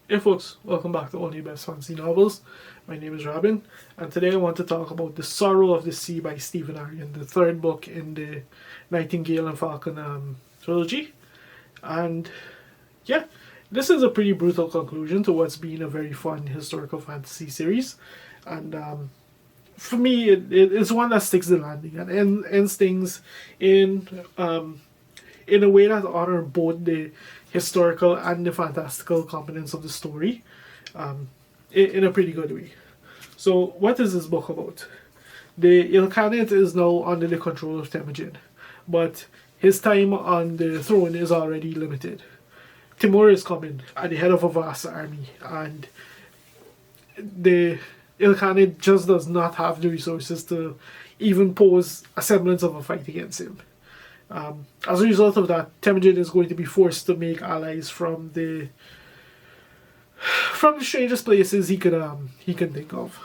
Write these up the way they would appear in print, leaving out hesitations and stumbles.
Hey folks, welcome back to Only Best Fantasy Novels. My name is Robin, and today I want to talk about The Sorrow of the Sea by Stephen Aryan, the third book in the Nightingale and Falcon trilogy. And yeah, this is a pretty brutal conclusion to what's been a very fun historical fantasy series. And for me, it's one that sticks the landing and ends things in in a way that honor both the historical and the fantastical components of the story in a pretty good way. So, what is this book about? The Ilkhanate is now under the control of Temujin, but his time on the throne is already limited. Timur is coming at the head of a vast army, and the Ilkhanate just does not have the resources to even pose a semblance of a fight against him. As a result of that, Temujin is going to be forced to make allies from the strangest places he can think of.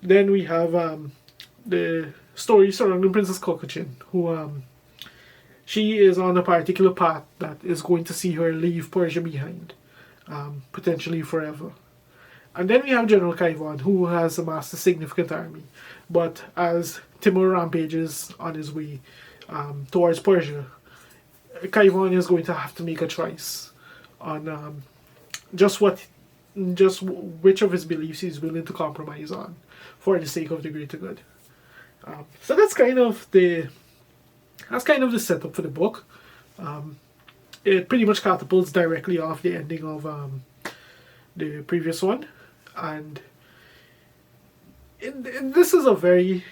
Then we have the story surrounding Princess Kokochin, who she is on a particular path that is going to see her leave Persia behind, potentially forever. And then we have General Kaivan, who has amassed a significant army, but as Timur rampages on his way towards Persia, Kaivan is going to have to make a choice on just what, just which of his beliefs he's willing to compromise on for the sake of the greater good. So that's kind of the setup for the book. It pretty much catapults directly off the ending of the previous one, and this is a very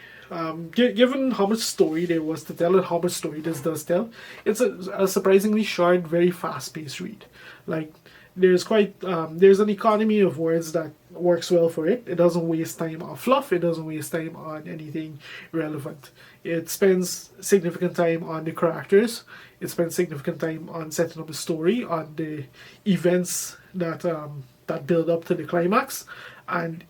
given how much story there was to tell and how much story this does tell, it's a surprisingly short, very fast-paced read. Like there's an economy of words that works well for it. It doesn't waste time on fluff. It doesn't waste time on anything relevant. It spends significant time on the characters. It spends significant time on setting up the story, on the events that build up to the climax, and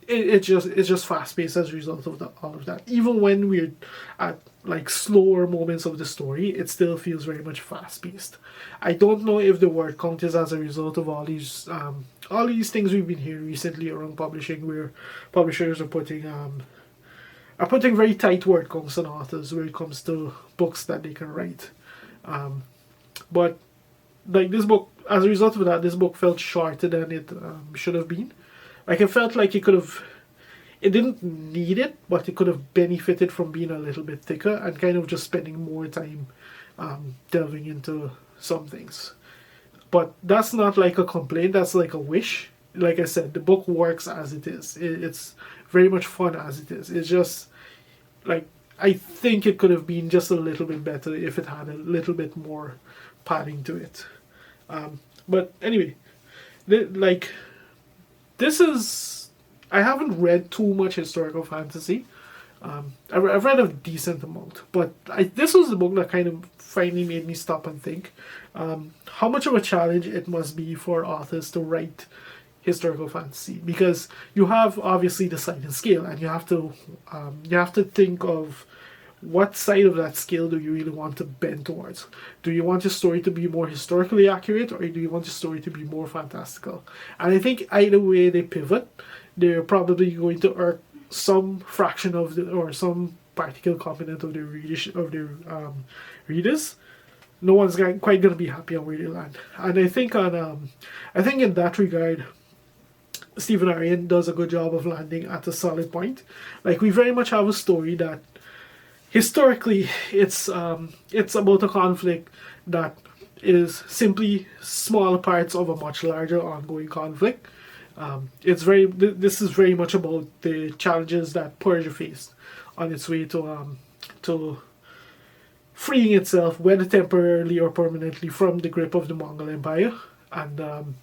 it's just fast paced as a result of all of that. Even when we're at like slower moments of the story, it still feels very much fast paced. I don't know if the word count is as a result of all these things we've been hearing recently around publishing, where publishers are putting very tight word counts on authors when it comes to books that they can write. But like this book, as a result of that, this book felt shorter than it should have been. Like it felt like it didn't need it, but it could have benefited from being a little bit thicker and kind of just spending more time delving into some things. But that's not like a complaint, that's like a wish. Like I said, the book works as it is. It's very much fun as it is. It's just like, I think it could have been just a little bit better if it had a little bit more padding to it. But anyway, like, this is, I haven't read too much historical fantasy. I've read a decent amount, but this was the book that kind of finally made me stop and think how much of a challenge it must be for authors to write historical fantasy, because you have obviously the size and scale, and you have to think of what side of that scale do you really want to bend towards. Do you want your story to be more historically accurate, or do you want your story to be more fantastical? And I think either way they pivot, they're probably going to irk some fraction of or some particular component of their readers. No one's quite going to be happy on where they land. And I think in that regard, Stephen Aryan does a good job of landing at a solid point. Like, we very much have a story that historically it's about a conflict that is simply smaller parts of a much larger ongoing conflict. This is very much about the challenges that Persia faced on its way to freeing itself, whether temporarily or permanently, from the grip of the Mongol Empire. And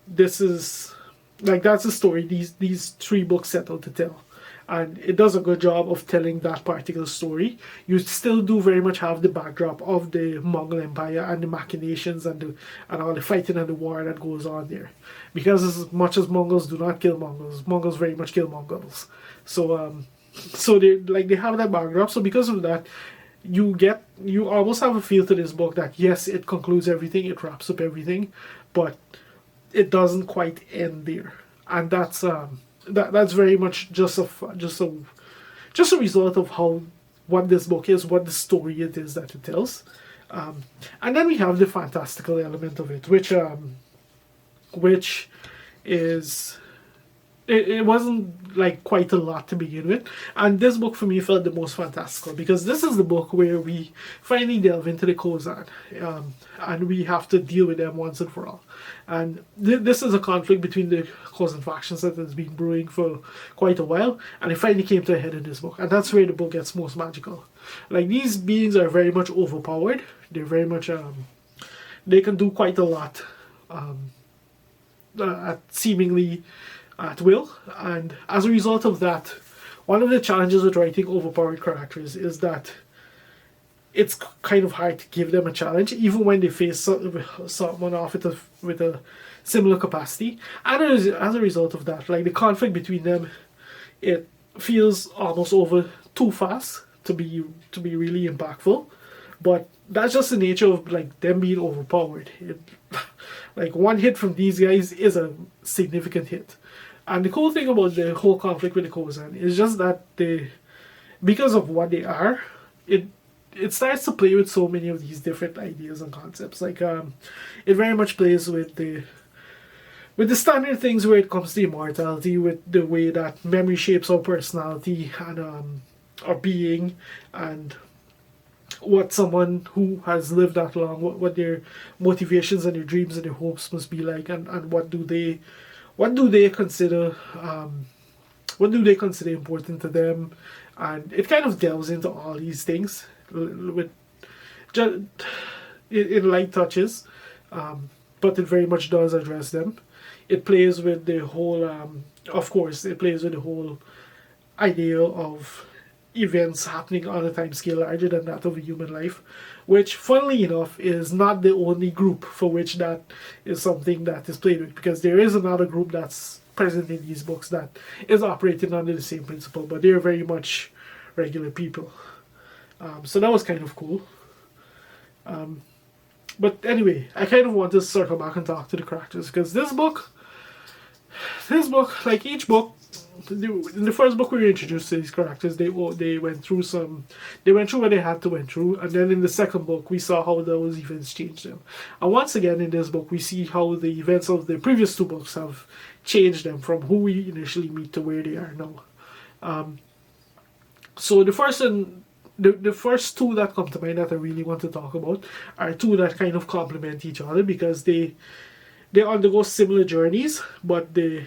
this is like, that's the story these three books set out to tell. And it does a good job of telling that particular story. You still do very much have the backdrop of the Mongol Empire and the machinations and all the fighting and the war that goes on there. Because as much as Mongols do not kill Mongols, Mongols very much kill Mongols. So they have that backdrop. So because of that, you almost have a feel to this book that yes, it concludes everything, it wraps up everything, but it doesn't quite end there, and that's very much just a result of how what this book is, what the story it is that it tells. And then we have the fantastical element of it, which is it wasn't like quite a lot to begin with, and this book for me felt the most fantastical because this is the book where we finally delve into the Kozan, and we have to deal with them once and for all. And this is a conflict between the Kozan factions that has been brewing for quite a while, and it finally came to a head in this book, and that's where the book gets most magical. Like, these beings are very much overpowered. They're very much they can do quite a lot, at seemingly at will, and as a result of that, one of the challenges with writing overpowered characters is that it's kind of hard to give them a challenge, even when they face someone off with a similar capacity. And as a result of that, like, the conflict between them, it feels almost over too fast to be really impactful. But that's just the nature of, like, them being overpowered. Like, one hit from these guys is a significant hit. And the cool thing about the whole conflict with the Kozan is just that because of what they are, it starts to play with so many of these different ideas and concepts. Like, it very much plays with the standard things where it comes to immortality, with the way that memory shapes our personality and our being, and what someone who has lived that long, what their motivations and their dreams and their hopes must be like, and what do they consider important to them. And it kind of delves into all these things with just in light touches, but it very much does address them. It plays with the whole of course it plays with the whole idea of events happening on a time scale larger than that of a human life, which, funnily enough, is not the only group for which that is something that is played with, because there is another group that's present in these books that is operating under the same principle, but they're very much regular people. So that was kind of cool. But anyway, I kind of want to circle back and talk to the characters, because this book, like each book, in the first book we were introduced to these characters, they went through what they had to went through, and then in the second book we saw how those events changed them. And once again in this book we see how the events of the previous two books have changed them from who we initially meet to where they are now. So the first two that come to mind that I really want to talk about are two that kind of complement each other, because they undergo similar journeys, but they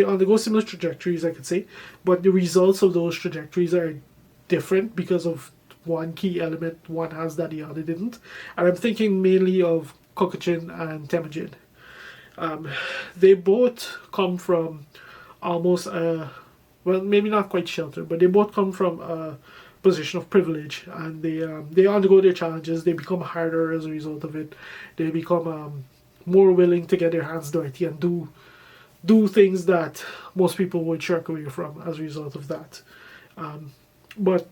undergo similar trajectories, I could say, but the results of those trajectories are different because of one key element one has that the other didn't. And I'm thinking mainly of Kokochin and Temujin. They both come from almost well, maybe not quite shelter, but they both come from a position of privilege, and they undergo their challenges. They become harder as a result of it. They become more willing to get their hands dirty and do things that most people would shirk away from as a result of that. But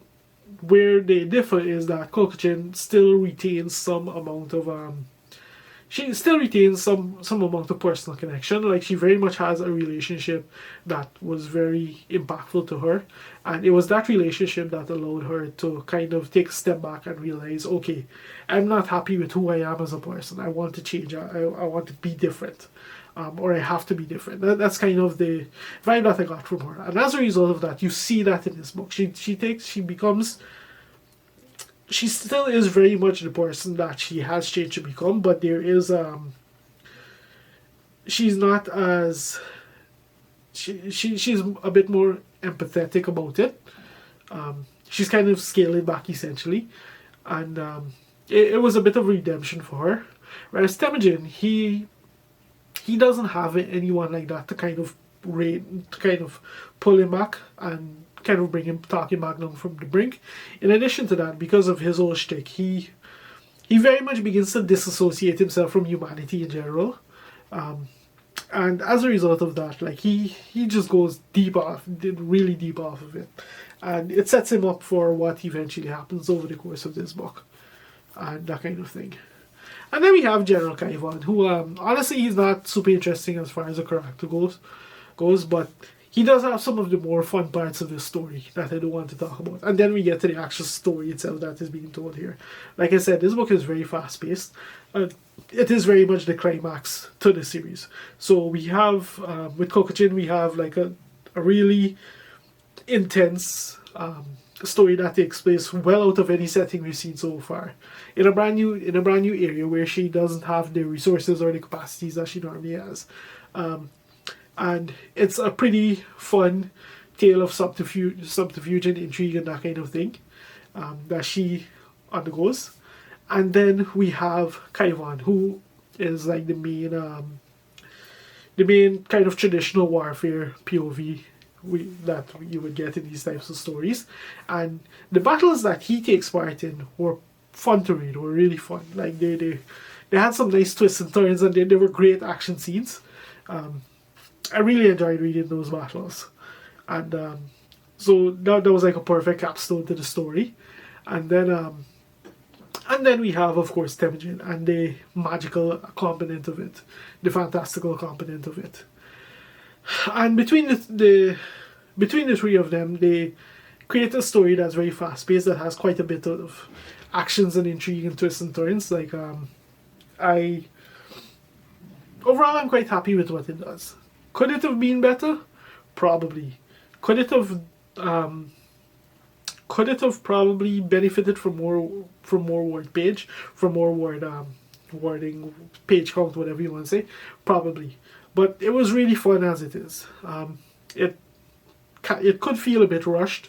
where they differ is that Kokochin still retains some amount of personal connection. Like, she very much has a relationship that was very impactful to her, and it was that relationship that allowed her to kind of take a step back and realize, okay, I'm not happy with who I am as a person. I want to change. I want to be different. Or I have to be different. That's kind of the vibe that I got from her. And as a result of that, you see that in this book. She still is very much the person that she has changed to become, but there is she's not as she's a bit more empathetic about it. She's kind of scaled it back essentially, and it was a bit of redemption for her. Whereas Temujin, he doesn't have anyone like that to kind of pull him back and kind of talk him back down from the brink. In addition to that, because of his whole shtick, he very much begins to disassociate himself from humanity in general. And as a result of that, like, he just goes really deep off of it. And it sets him up for what eventually happens over the course of this book. And that kind of thing. And then we have General Kaivan, who honestly he's not super interesting as far as the character goes, but he does have some of the more fun parts of this story that I do want to talk about. And then we get to the actual story itself that is being told here. Like I said, this book is very fast paced. It is very much the climax to the series. So we have, with Kokochin, we have like a really intense story that takes place well out of any setting we've seen so far. In a brand new area where she doesn't have the resources or the capacities that she normally has. And it's a pretty fun tale of subterfuge and intrigue and that kind of thing that she undergoes. And then we have Kaivan, who is like the main kind of traditional warfare POV that you would get in these types of stories. And the battles that he takes part in were fun to read, were really fun. Like they had some nice twists and turns, and they were great action scenes. I really enjoyed reading those battles, and so that was like a perfect capstone to the story. And then we have, of course, Temujin and the magical component of it, the fantastical component of it. And between the three of them, they create a story that's very fast paced, that has quite a bit of actions and intrigue and twists and turns. Like overall, I'm quite happy with what it does. Could it have been better? Probably. Could it have probably benefited from more word page, from more wording, page count, whatever you want to say? Probably. But it was really fun as it is. It could feel a bit rushed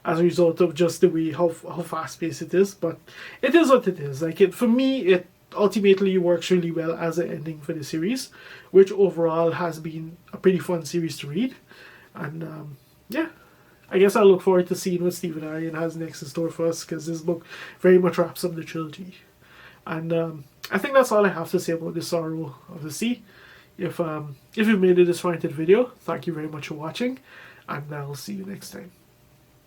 as a result of just the way how fast paced it is, but it is what it is. Like for me, it ultimately works really well as an ending for the series, which overall has been a pretty fun series to read. And yeah, I guess I look forward to seeing what Stephen Aryan has next in store for us, because this book very much wraps up the trilogy. And I think that's all I have to say about The Sorrow of the Sea. If you've made it this far into the video, thank you very much for watching, and I'll see you next time.